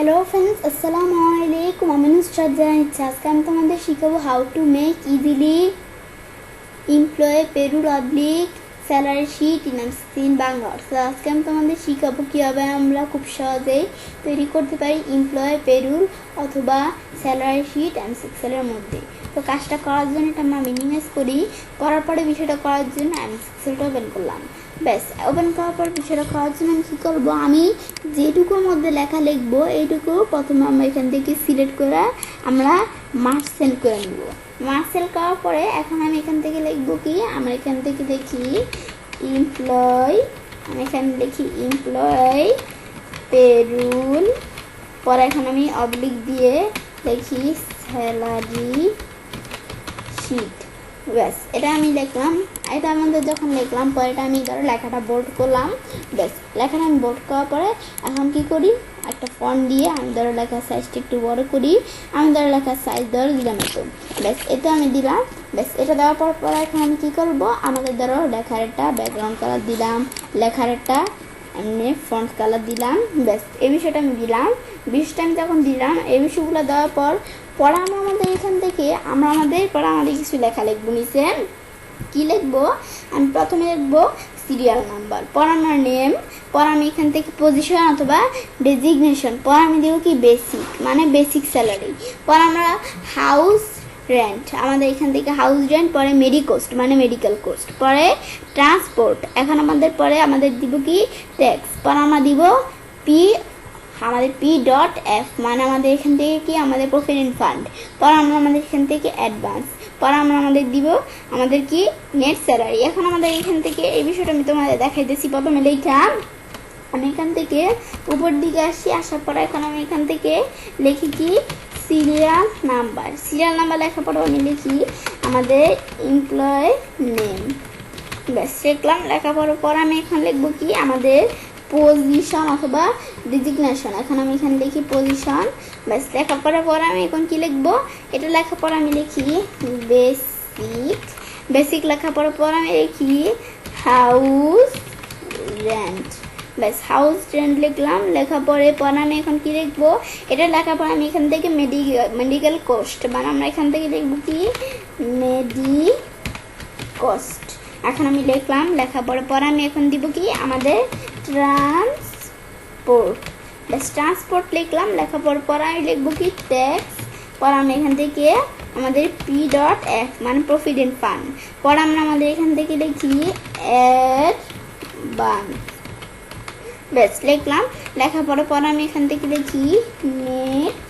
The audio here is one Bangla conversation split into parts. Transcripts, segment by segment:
হ্যালো ফ্রেন্ডস, আসসালামু আলাইকুম। আমি নুসরাত জানাচ্ছি। আজকে আমি তোমাদের শিখাবো how to make easily employee payroll oblique salary sheet in Bangla. আজকে আমি তোমাদের শিখাবো কীভাবে আমরা খুব সহজেই তৈরি করতে পারি এমপ্লয়ি পেরোল অথবা স্যালারি শিট এক্সেলের মধ্যে। তো কাজটা করার জন্য এটা আমরা মিনিমাইজ করার পরে বিষয়টা করার জন্য এক্সেলটা ওপেন করলাম। ব্যাস, ওপেন করার পর বিষয়টা করার জন্য আমি কী করবো, আমি যেটুকুর মধ্যে লেখা লিখবো এইটুকু প্রথমে আমরা এখান থেকে সিলেক্ট করে আমরা মার্ক সেল করে নেব। মার্ক সেল করার পরে এখন আমি এখান থেকে লিখবো কি, আমরা এখান থেকে দেখি এমপ্লয়, আমি এখানে লিখি এমপ্লয় পেরোল, পরে এখন আমি অবলিক দিয়ে লিখি স্যালারি শিট। ব্যাস, এটা আমি লিখলাম। এটা আমাদের যখন লিখলাম পরে এটা আমি ধরো লেখাটা বোল্ড করলাম। ব্যাস, লেখাটা আমি বোল্ড করার পরে এখন কি করি, একটা ফন্ট দিয়ে আমি ধরো লেখার সাইজটা একটু বড় করি। আমি ধরো লেখার সাইজ ধরো দিলাম এত। ব্যাস, এটা আমি দিলাম। ব্যাস, এটা দেওয়ার পর এখন আমি কী করবো, আমাদের ধরো লেখার একটা ব্যাকগ্রাউন্ড কালার দিলাম, লেখার একটা এমনি ফন্ট কালার দিলাম। ব্যাস, এই বিষয়টা আমি দিলাম। বিষয়টা আমি যখন দিলাম, এই বিষয়গুলো দেওয়ার পর আমরা আমাদের এখান থেকে আমাদের কিছু লেখা লিখবো। নিচে কী লিখবো, আমি প্রথমে লিখবো সিরিয়াল নাম্বার, পর আমার নেম, পর আমি এখান থেকে পজিশন অথবা ডেজিগনেশন, পর আমি দেবো কি বেসিক মানে বেসিক স্যালারি, পর আমরা হাউস রেন্ট, আমাদের এখান থেকে হাউস রেন্ট, পরে মেডিকোস্ট মানে মেডিকেল কোস্ট, পরে ট্রান্সপোর্ট, এখন আমাদের দিব কি ট্যাক্স, পর আমরা দিব P.F মানে আমাদের এখান থেকে কি আমাদের প্রভিডেন্ট ফান্ড, পর আমরা আমাদের এখান থেকে অ্যাডভান্স, পর আমরা আমাদের দিব আমাদের কি নেট স্যালারি। এখন আমাদের এখান থেকে এই বিষয়টা আমি তোমাদের দেখাইতেছি। প্রথমে লিখলাম, আমি এখান থেকে উপর দিকে আসার পর এখন আমি এখান থেকে লিখি কি সিরিয়াল নাম্বার লেখার পর আমি লিখি আমাদের এমপ্লয় নেম। ব্যাস, লিখলাম। লেখার পর আমি এখন লিখবো কি আমাদের পজিশন অথবা ডেজিগনেশন, এখন আমি এখানে লিখি পজিশন। ব্যাস, লেখার পর আমি এখন কি লিখবো, এটা লেখার পর আমি লিখি বেসিক লেখার পর আমি লিখি হাউস রেন্ট। ব্যাস, হাউস রেন্ট লিখলাম। লেখার পর আমি এখন কি লিখবো, এটা লেখার পর আমি এখান থেকে মেডিকেল কোস্ট মানে আমরা এখান থেকে লিখবো কি মেডিকোস্ট। এখন আমি লিখলাম। লেখার পর আমি এখন দিব কি আমাদের ট্রান্সপোর্ট। ব্যাস, ট্রান্সপোর্ট লিখলাম। লেখার পর আমি লিখবো কি ট্যাক্স, পর আমি এখান থেকে আমাদের P.F মানে প্রভিডেন্ট ফান্ড, পর আমরা আমাদের এখান থেকে লিখি অ্যাডভান্স। ব্যাস, লিখলাম। লেখার পর আমি এখান থেকে লিখি নেট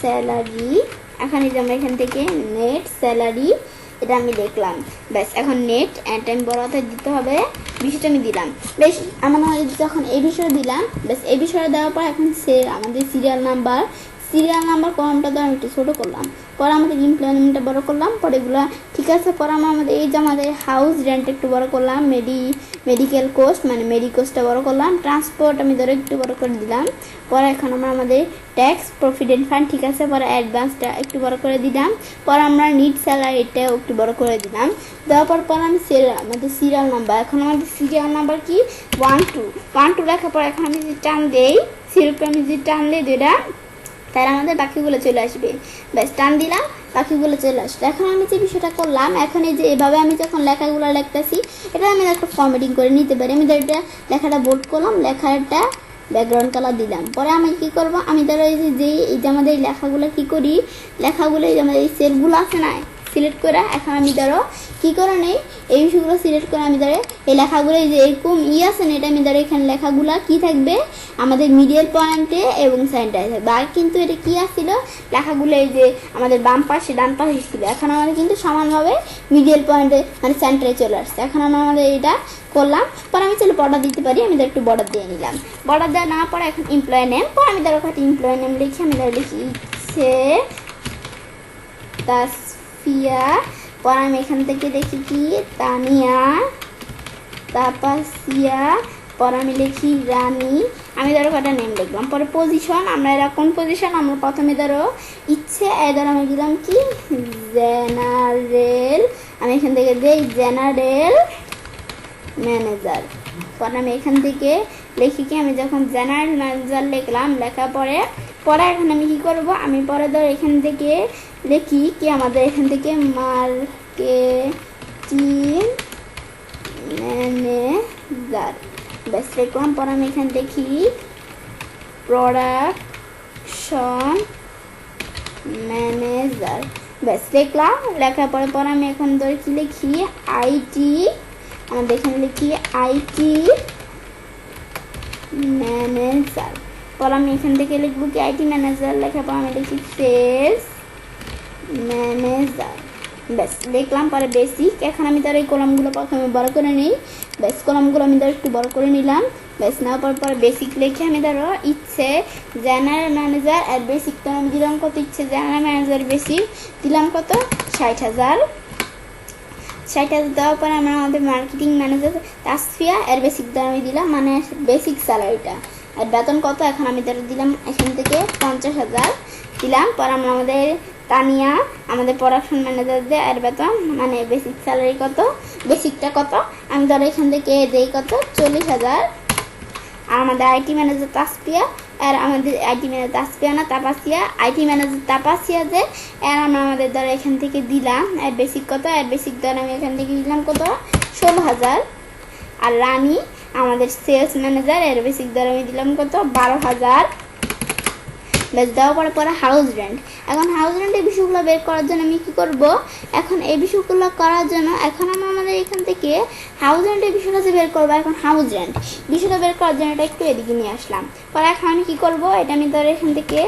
স্যালারি, এখন এই যে আমরা এখান থেকে নেট স্যালারি এটা আমি লিখলাম। ব্যাস, এখন নেট টাইম বড় হাতে দিতে হবে, বিষয়টা আমি দিলাম। বেশ, আমরা যখন এই বিষয় দিলাম, ব্যাস এই বিষয়টা দেওয়ার পর এখন আমাদের সিরিয়াল নাম্বার কলমটা তো আমি একটু ছোটো করলাম, পরে আমাদের এমপ্লয়মেন্টটা বড় করলাম, পরে এগুলো ঠিক আছে। পরে আমাদের এই যে আমাদের হাউস রেন্ট একটু বড় করলাম, মেডিকেল কোস্ট মানে মেডিকোস্টটা বড় করলাম, ট্রান্সপোর্ট আমি ধরো একটু বড় করে দিলাম, পরে এখন আমাদের ট্যাক্স প্রভিডেন্ট ফান্ড ঠিক আছে, পরে অ্যাডভান্সটা একটু বড় করে দিলাম, পরে আমরা নিট স্যালারিটাও একটু বড় করে দিলাম। দেওয়ার পর আমি আমাদের সিরিয়াল নাম্বার, এখন আমাদের সিরিয়াল নাম্বার কি 1 2 লেখার পর এখন আমি যদি টান দেই, সিরিয়ালটা আমি যদি টান দিই দুইটা, তাহলে আমাদের বাকিগুলো চলে আসবে। ব্যাস, টান দিলাম, বাকিগুলো চলে আসবে। এখন আমি যে বিষয়টা করলাম, এখন এই যে এভাবে আমি যখন লেখাগুলো লিখতেছি, এটা আমি একটা ফরম্যাটিং করে নিতে পারি। আমি ধরো এটা লেখাটা বোল্ড করলাম, লেখাটা ব্যাকগ্রাউন্ড কালার দিলাম, পরে আমি কি করব, আমি ধরো এই যে আমাদের এই লেখাগুলো কি করি, লেখাগুলো এই যে আমাদের এই সেলগুলো আছে না, সিলেক্ট করে এখন আমি ধরো কী করে নেই, এই বিষয়গুলো সিলেক্ট করে আমি ধরো এই লেখাগুলো এই যে এরকম আছে না, এটা আমি ধরো এখানে লেখাগুলো কী থাকবে আমাদের মিডিয়াল পয়েন্টে এবং সেন্টারে থাকবে। আর কিন্তু এটা কী আসছিল, লেখাগুলো এই যে আমাদের বাম পাশে ডান পাশে ছিল, এখন আমাদের কিন্তু সমানভাবে মিডিয়াল পয়েন্টে মানে সেন্টারে চলে আসছে। এখন আমাদের এটা করলাম, পরে আমি চলে বর্ডার দিতে পারি, আমি ধরো একটু বর্ডার দিয়ে নিলাম। বর্ডার দেওয়া না পরে এখন এমপ্লয় নেম, পরে আমি ধরো একটা এমপ্লয় নেম লিখি, আমি ধরো লিখি ইচ্ছে পর আমি এখান থেকে দেখি কি তানিয়া তাপাসিয়া, পর আমি লিখি রানী, আমি ধরো কটা নেম লিখলাম। পরে পজিশন, আমরা এরা কোন পজিশন, আমরা প্রথমে ধরো ইচ্ছে ধরো আমি দিলাম কি জেনারেল, আমি এখান থেকে দিই জেনারেল ম্যানেজার, পর আমি এখান থেকে লিখি কি আমি যখন জেনারেল ম্যানেজার লিখলাম, লেখার পরে এখন আমি কি করব, আমি পরে ধর এখান থেকে লিখি কি আমাদের এখান থেকে মার্কেটিং ম্যানেজার, ব্যাস লিখলাম। পরে আমি এখান দেখি প্রোডাকশন ম্যানেজার, ব্যাস লিখলাম। লেখার পরে আমি এখন ধরে কি লিখি আইটি, আমাদের এখানে লিখি আইটি ম্যানেজার। পরে আমি এখান থেকে লিখবো কি আইটি ম্যানেজার, লেখার পর আমি লিখি সেলস ম্যানেজার, ব্যাস লিখলাম। পরে বেসিক, এখন আমি তার এই কলামগুলো প্রথমে বড় করে নিই, ব্যাস কলামগুলো আমি ধর একটু বড় করে নিলাম, ব্যাস নেওয়ার পরে বেসিক লিখে আমি ধরো ইচ্ছে জেনারেল ম্যানেজার আর বেসিক তো আমি দিলাম কত, ইচ্ছে জেনারেল ম্যানেজার বেসিক দিলাম কত 60,000। 60,000 দেওয়ার পরে আমরা আমাদের মার্কেটিং ম্যানেজার তাসফিয়া এর বেসিক দাম আমি দিলাম, মানে বেসিক স্যালারিটা। আর বেতন কত, এখন আমি ধরে দিলাম এখান থেকে 50,000 দিলাম। পরে আমরা আমাদের তানিয়া আমাদের প্রোডাকশন ম্যানেজারদের এর বেতন মানে বেসিক স্যালারি কত, বেসিকটা কত, আমি ধরো এখান থেকে দেই কত 40,000। আর আমাদের আইটি ম্যানেজার তাসফিয়া, আর আমাদের আইটি ম্যানেজার তাসফিয়া না তাপাসিয়া, আইটি ম্যানেজার তাপাসিয়া যে এর আমরা আমাদের ধরো এখান থেকে দিলাম এর বেসিক কত, এর বেসিক ধর আমি এখান থেকে দিলাম কত 16,000। আর রানী আমাদের সেলস ম্যানেজার এর বেসিক ধর আমি দিলাম কত 12,000। ব্যাস দেওয়ার পরে হাউস রেন্ট, এখন হাউস রেন্টের বিষয়গুলো বের করার জন্য আমি কি করব, এখন এই বিষয়গুলো করার জন্য এখন আমরা আমাদের এখান থেকে হাউস রেন্টের বিষয়টা যে বের করবো, এখন হাউস রেন্ট বিষয়টা বের করার জন্য এটা একটু এদিকে নিয়ে আসলাম। পরে এখন আমি কি করব, এটা আমি ধরে এখান থেকে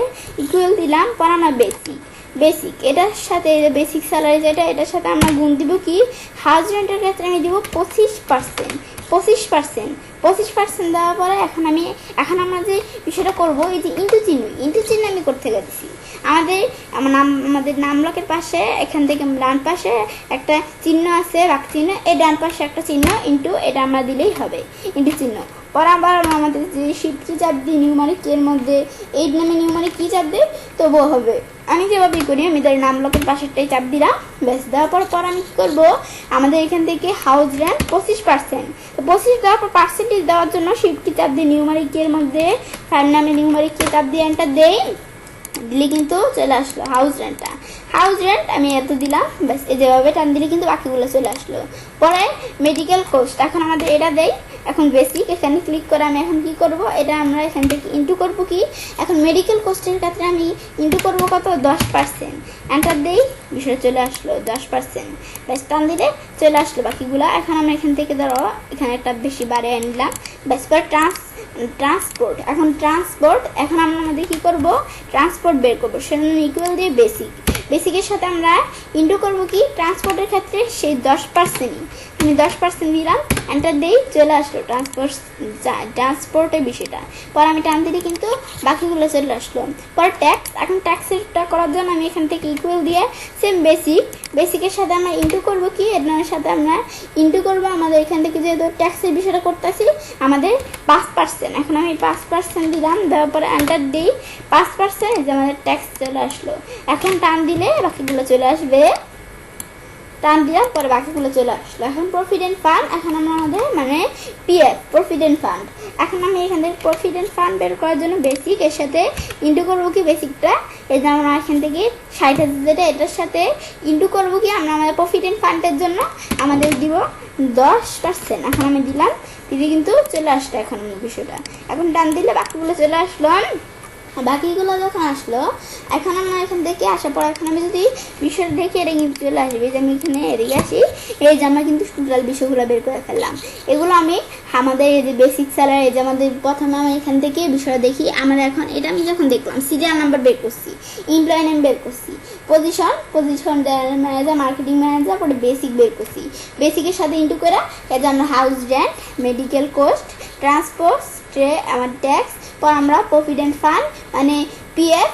ইকুয়াল দিলাম। পরে আমরা বেসিক এটার সাথে বেসিক স্যালারি যেটা, এটার সাথে আমরা গুণ দিব কি হাউস রেন্টের ক্ষেত্রে আমি দিব 25% দেওয়ার পরে এখন আমরা যে বিষয়টা করবো, এই যে ইন্টু চিহ্ন আমি করতে গেছি আমাদের নাম ব্লকের পাশে এখান থেকে ডান পাশে একটা চিহ্ন আছে, বাক চিহ্ন, এই ডান পাশে একটা চিহ্ন ইন্টু, এটা আমরা দিলেই হবে ইন্টু চিহ্ন। পরে আবার আমাদের যে শিফট চাপ দিই নিউমারিক এর মধ্যে, এই নামে নিউমারিক কি চাপ দিই তবুও হবে, আমি যেভাবে করি আমি তার নাম ব্লকের পাশেরটাই চাপ দিলাম। ব্যাস দেওয়ার পর আমি কী করবো, আমাদের এখান থেকে হাউস রেন্ট 25%, তো 25 দেওয়ার পর পার্সেন্টেজ দেওয়ার জন্য শিফট কি চাপ দিই নিউমারিকের মধ্যে ফাইভ নামে নিউমারিক কি চাপ দিয়ে এন্টার দেই, দিলে কিন্তু চলে আসলো হাউস রেন্ট আমি এত দিলাম। ব্যাস এই যেভাবে টান দিলে কিন্তু বাকিগুলো চলে আসলো। পরে মেডিকেল কোস্ট, এখন আমাদের এটা দেই, এখন বেসিক এখানে ক্লিক করে আমি এখন কি করব, এটা আমরা এখান থেকে ইন্টু করব কি, এখন মেডিকেল কোস্টের ক্ষেত্রে আমি ইন্টু করব কত 10%, এন্টার দেই, বিষয়টা চলে আসলো 10%। ব্যাস টান দিলে চলে আসলো বাকিগুলো। এখন আমরা এখান থেকে ধরো এখানে একটা বেশি বাড়িয়ে নিলাম। ব্যাস পর ট্রান্সপোর্ট, এখন আমরা আমাদের কী করবো, ট্রান্সপোর্ট বের করবো, সেজন্য ইকুয়াল দিয়ে বেসিকের সাথে আমরা ইন্টু করবো কি ট্রান্সপোর্টের ক্ষেত্রে সেই 10%ই আমি 10% দিলাম, এন্টার দিই, চলে আসলো ট্রান্সপোর্টের বিষয়টা। পরে আমি টান দিলে কিন্তু বাকিগুলো চলে আসলো। পরে ট্যাক্স, এখন ট্যাক্সেরটা করার জন্য আমি এখান থেকে ইকুয়াল দিয়ে সেম বেসিকের সাথে আমরা ইন্টু করবো কি, এর সাথে আমরা ইন্টু করবো আমাদের এখান থেকে যেহেতু ট্যাক্সের বিষয়টা করতেছি আমাদের 5%, এখন আমি 5% দিলাম, দেওয়ার পরে এন্টার দিই 5%, যে আমাদের ট্যাক্স চলে আসলো। এখন টান দিলে বাকিগুলো চলে আসবে, টান দিলাম পরে বাকিগুলো চলে আসলো। এখন প্রভিডেন্ট ফান্ড, এখন আমরা আমাদের মানে পিএফ প্রভিডেন্ট ফান্ড, এখন আমি এখান থেকে প্রভিডেন্ট ফান্ড বের করার জন্য বেসিক এর সাথে ইন্টু করবো কি বেসিকটা, এই যে আমরা এখান থেকে 60,000 যেটা এটার সাথে ইন্টু করবো কি আমরা আমাদের প্রভিডেন্ট ফান্ডের জন্য আমাদের দিব 10%, এখন আমি দিলাম, দিদি কিন্তু চলে আসলো এখন বিষয়টা। এখন টান দিলে বাকিগুলো চলে আসলো। বাকিগুলো যখন আসলো এখন আমরা এখান থেকে আসার পর এখন আমি যদি বিষয়টা দেখি এটা কিন্তু চলে আসবে, যে আমি এখানে এড়িয়ে আসি, এই যে আমরা কিন্তু টোটাল বিষয়গুলো বের করে ফেললাম। এগুলো আমি আমাদের এই যে বেসিক স্যালারি, এই যে আমাদের প্রথমে আমি এখান থেকে বিষয়টা দেখি, আমাদের এখন এটা আমি যখন দেখলাম সিরিয়াল নাম্বার বের করছি, এমপ্লয়ি নেম বের করছি, পজিশন ম্যানেজার, মার্কেটিং ম্যানেজার, পরে বেসিক বের করছি, বেসিকের সাথে ইন্টু করে এই যে আমরা house rent, medical cost, transport, আমার ট্যাক্স, পর আমরা প্রভিডেন্ট ফান্ড মানে পিএফ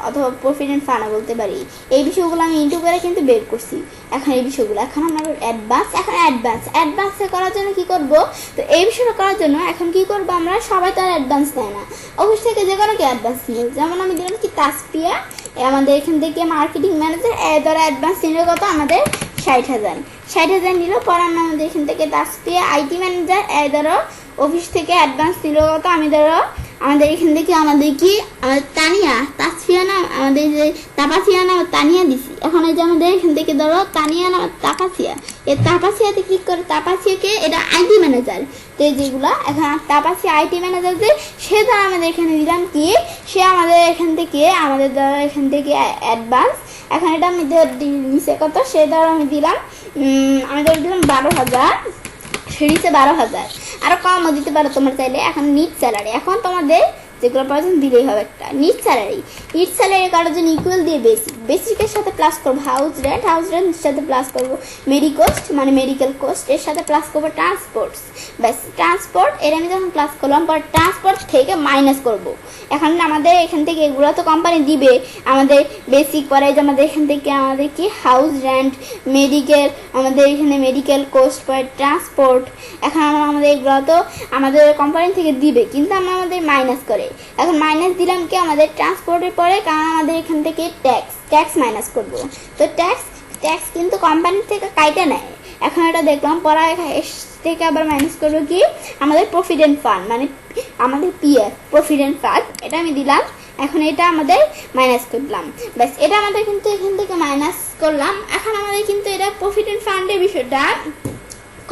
অথবা প্রভিডেন্ট ফান্ড বলতে পারি, এই বিষয়গুলো আমি ইন্টু করে কিন্তু বের করছি। এখন এই বিষয়গুলো এখন আমরা অ্যাডভান্সে করার জন্য কি করব, তো এই বিষয়টা করার জন্য এখন কি করব, আমরা সবাই তো আর অ্যাডভান্স দেয় না, অফিস থেকে যে কোনো কি অ্যাডভান্স নিয়ে, যেমন আমি দিলাম কি তাসপিয়া, আমাদের এখান থেকে মার্কেটিং ম্যানেজার ধরো অ্যাডভান্স নিলে কত আমাদের 60,000 নিল। পর আমরা আমাদের এখান থেকে তাসপিয়া আইটি ম্যানেজার ধরো অফিস থেকে অ্যাডভান্স নিল কত, আমি ধরো আমাদের এখান থেকে আমাদের তানিয়া তাসফিয়া না আমাদের যে তাপাসিয়া না তানিয়া দিছি। এখন এই যে আমাদের এখান থেকে ধরো তানিয়া না তাপাসিয়া, এই তাপাসিয়াতে ক্লিক করে তাপাসিয়াকে এটা আইটি ম্যানেজার, তো যেগুলা এখন তাপাসিয়া আইটি ম্যানেজার যে সে ধরো আমাদের এখানে দিলাম কি, সে আমাদের এখান থেকে আমাদের ধরো এখান থেকে অ্যাডভান্স, এখন এটা আমি নিচে কত, সে ধরো আমি দিলাম আমি ধরো দিলাম 12,000, সে নিচে 12,000, আরো কমও দিতে পারো তোমার চাইলে। এখন নিট স্যালারি, এখন তোমাদের যেগুলো প্রয়োজন দিলেই হবে একটা নিট স্যালারি। নিট স্যালারি করার জন্য ইকুয়াল দিয়ে বেসিকের সাথে প্লাস করবো হাউস রেন্টের সাথে প্লাস করবো মেডিকোস্ট মানে মেডিকেল কোস্ট, এর সাথে প্লাস করবো ট্রান্সপোর্টস, ব্যাস ট্রান্সপোর্ট এর আমি যখন প্লাস করলাম পরে ট্রান্সপোর্ট থেকে মাইনাস করব। এখন আমাদের এখান থেকে এগুলো তো কোম্পানি দিবে আমাদের বেসিক পরে, যে আমাদের এখান থেকে আমাদের কি হাউস রেন্ট মেডিকেল, আমাদের এখানে মেডিকেল কোস্ট পরে ট্রান্সপোর্ট, এখন আমাদের এগুলো তো আমাদের কোম্পানি থেকে দিবে কিন্তু আমরা আমাদের মাইনাস করে, এখন মাইনাস দিলাম কি আমাদের ট্রান্সপোর্টের পরে, কারণ আমাদের এখান থেকে ট্যাক্স মাইনাস করব। তো ট্যাক্স কিন্তু কোম্পানি থেকে কাইটা নেয়, এখন এটা দেখলাম পরে থেকে আবার মাইনাস করবো কি আমাদের প্রভিডেন্ট ফান্ড মানে আমাদের পিএফ প্রভিডেন্ট ফান্ড, এটা আমি দিলাম। এখন এটা আমাদের মাইনাস করলাম, ব্যাস এটা আমাদের কিন্তু এখান থেকে মাইনাস করলাম। এখন আমাদের কিন্তু এটা প্রভিডেন্ট ফান্ডের বিষয়টা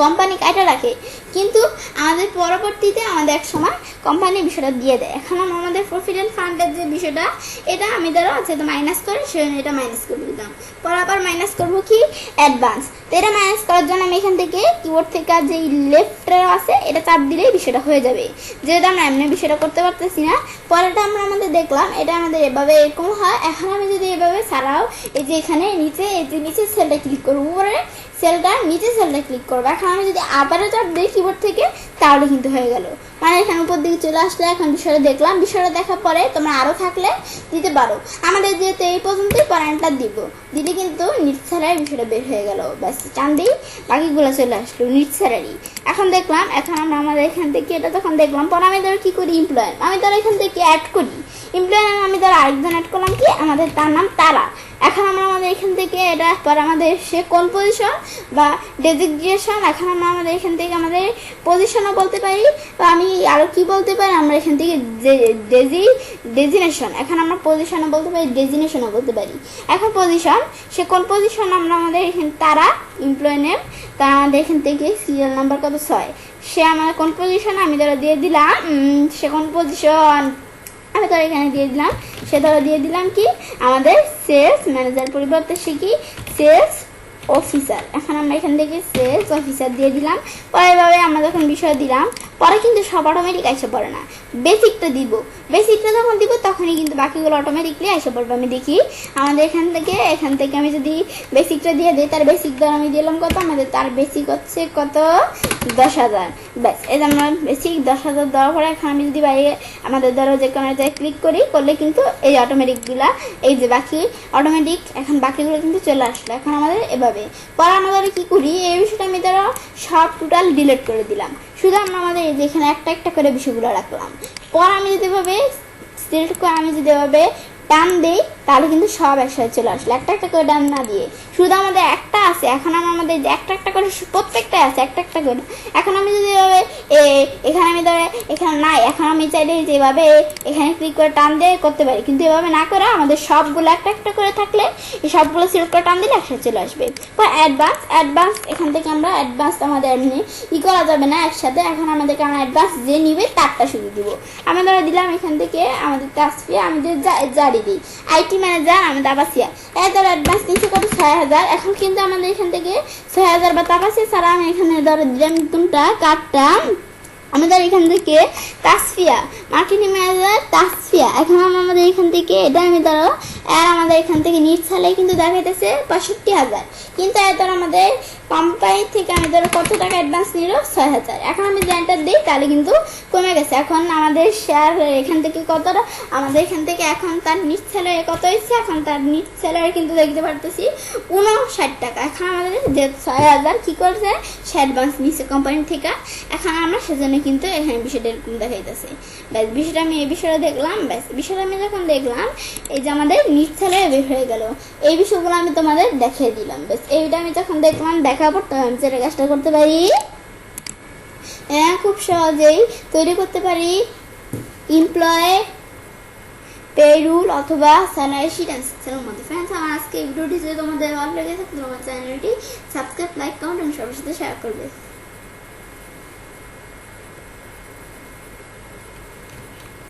কোম্পানি কাটা রাখে, কিন্তু আমাদের পরবর্তীতে আমাদের এক সময় কোম্পানি বিষয়টা দিয়ে দেয়। এখন আমাদের প্রভিডেন্ট ফান্ডের যে বিষয়টা এটা আমি ধরো যেটা মাইনাস করে সেজন্য এটা মাইনাস করে দিলাম, পরে আবার মাইনাস করবো কি অ্যাডভান্স। তো এটা মাইনাস করার জন্য আমি এখান থেকে কিবোর্ড থেকে যে লেফটে আছে এটা চাপ দিলেই বিষয়টা হয়ে যাবে, যেহেতু আমরা এমনি বিষয়টা করতে পারতেছি না। পরেটা আমরা আমাদের দেখলাম এটা আমাদের এভাবে এরকম হয়। এখন আমি যদি এভাবে ছাড়াও এই যে এখানে নিচে এই যে নিচে সেলটা ক্লিক করবো, উপরে সেলটা নিচে সেলটা ক্লিক করবো। এখন আমি যদি আবারও চাপ দিই কিবোর্ড থেকে তাহলে কিন্তু হয়ে গেল, মানে এখানে উপর দিকে চলে আসলে এখন বিষয়টা দেখলাম। বিষয়টা দেখার পরে তোমরা আরও থাকলে দিতে পারো, আমাদের যেহেতু এই পর্যন্তই পয়েন্টটা দিলে কিন্তু নিট স্যালারি বিষয়টা বের হয়ে গেল, ব্যাস টান দিই বাকিগুলো চলে আসলো নিট স্যালারি। এখন দেখলাম এখন আমরা আমাদের এখান থেকে এটা তখন দেখলাম পরে আমি ধরো কী করি এমপ্লয়ার, আমি ধরো এখান থেকে অ্যাড করি এমপ্লয়ার, আমি ধরো আরেকজন অ্যাড করলাম কি আমাদের তার নাম তারা। এখন আমরা আমাদের এখান থেকে এটা পরে আমাদের সে কোন পজিশন বা ডেজিগনেশন, এখন আমরা আমাদের এখান থেকে আমাদের পজিশনও বলতে পারি বা আমি আরও কি বলতে পারি আমরা এখান থেকে ডেজিনেশন, এখন আমরা পজিশনও বলতে পারি ডেজিনেশনও বলতে পারি। এখন পজিশন সে কোন পজিশন আমরা আমাদের এখানে তারা এমপ্লয় নেম, তা আমাদের এখান থেকে সিরিয়াল নাম্বার কত 6, সে আমার কোন পজিশন আমি ধরো দিয়ে দিলাম সে কোন পজিশন আমি ধরো এখানে দিয়ে দিলাম, সে ধরো দিয়ে দিলাম কি আমাদের সেলস ম্যানেজার পরিবর্তে সে কি সেলস অফিসার। এখন আমরা এখান থেকে সেলস অফিসার দিয়ে দিলাম। পরে এভাবে আমরা যখন বিষয় দিলাম পরে কিন্তু সব অটোমেটিক এসে পড়ে না, বেসিকটা বেসিকটা যখন দিব তখনই কিন্তু বাকিগুলো অটোমেটিকলি এসে পড়বে। আমি দেখি আমাদের এখান থেকে আমি যদি বেসিকটা দিয়ে দিই, তার বেসিক ধর আমি দিলাম কত, আমাদের তার বেসিক হচ্ছে কত 10,000, ব্যাস এই যে আমরা বেসিক 10,000 দেওয়ার পরে এখন আমি যদি বাইরে আমাদের ধরো যে কোনো জায়গায় ক্লিক করলে কিন্তু এই অটোমেটিকগুলা এই যে বাকি অটোমেটিক এখন বাকিগুলো কিন্তু চলে আসলো। এখন আমাদের এভাবে পরে আমরা কি করি এই বিষয়টা আমি ধরো সব টোটাল ডিলিট করে দিলাম, শুধু আমরা আমাদের যেখানে একটা একটা করে বিষয়গুলো রাখলাম। পর আমি যদি এভাবে সিলেক্ট করে আমি যদি এভাবে টান দেই তাহলে কিন্তু সব একসাথে চলে আসলো, একটা একটা করে টান না দিয়ে শুধু আমাদের একটা আছে। এখন আমাদের একটা একটা করে প্রত্যেকটাই আছে একটা একটা করে। এখন আমি যদি এভাবে এখানে আমি ধরে এখানে নাই, এখন আমি চাইলে যেভাবে এখানে ক্লিক করে টান দিয়ে করতে পারি, কিন্তু এভাবে না করে আমাদের সবগুলো একটা একটা করে থাকলে এই সবগুলো সিলেক্ট করে টান দিলে একসাথে চলে আসবে। অ্যাডভান্স এখান থেকে আমরা অ্যাডভান্স আমাদের এমনি করা যাবে না একসাথে, এখন আমাদেরকে আমরা অ্যাডভান্স যে নিবে তারটা শুরু দিব। আমি ধরে দিলাম এখান থেকে আমাদের তাসফিয়া আমাদের জারি দিই আইটি ম্যানেজার আমাদের তাপাসিয়া, এদের অ্যাডভান্স নিচে কত 6,000। এখন কিন্তু আমাদের এখান থেকে 6,000 বা তাপাসিয়া ছাড়া আমি এখানে ধরে দিলাম নতুনটা কার্ডটা আমাদের এখান থেকে তাসফিয়া মার্কেটিং ম্যানেজার তাসফিয়া। এখন আমাদের এখান থেকে এটা আমি ধরো আর আমাদের এখান থেকে নিট স্যালারি কিন্তু দেখাইতেছে 65,000, কিন্তু এর আমাদের কোম্পানি থেকে আমি ধরো কত টাকা অ্যাডভান্স নিল 6,000। এখন আমি যে এন্টার দিই তাহলে কিন্তু কমে গেছে। এখন আমাদের শেয়ার এখান থেকে কতটা আমাদের এখান থেকে এখন তার নিট স্যালারি কত হয়েছে, এখন তার নিট স্যালারি কিন্তু দেখতে পারতেছি 59 টাকা। এখন আমাদের যে 6,000 কী করছে সে অ্যাডভান্স নিচ্ছে কোম্পানি থেকে, এখন আমরা সেজন্য কিন্তু এখানে বিষয়টা এরকম দেখাইতেছে। ব্যাস বিষয়টা আমি এই বিষয়টা দেখলাম, ব্যাস বিষয়টা আমি যখন দেখলাম এই যে আমাদের নিট স্যালারি বের হয়ে গেল, এই বিষয়গুলো আমি তোমাদের দেখিয়ে দিলাম। ব্যাস এইটা আমি যখন দেখলাম দেখার পর আমি যেটা কাজটা করতে পারি খুব সহজেই তৈরি করতে পারি এমপ্লয় পেরুল অথবা স্যালারি শিট অ্যান্ড মধ্যে। ফ্রেন্ডস, আমার আজকে এই ভিডিওটি যদি তোমাদের ভালো লেগে থাকে তোমার চ্যানেলটি সাবস্ক্রাইব, লাইক, কমেন্ট এবং সবার সাথে শেয়ার করবে।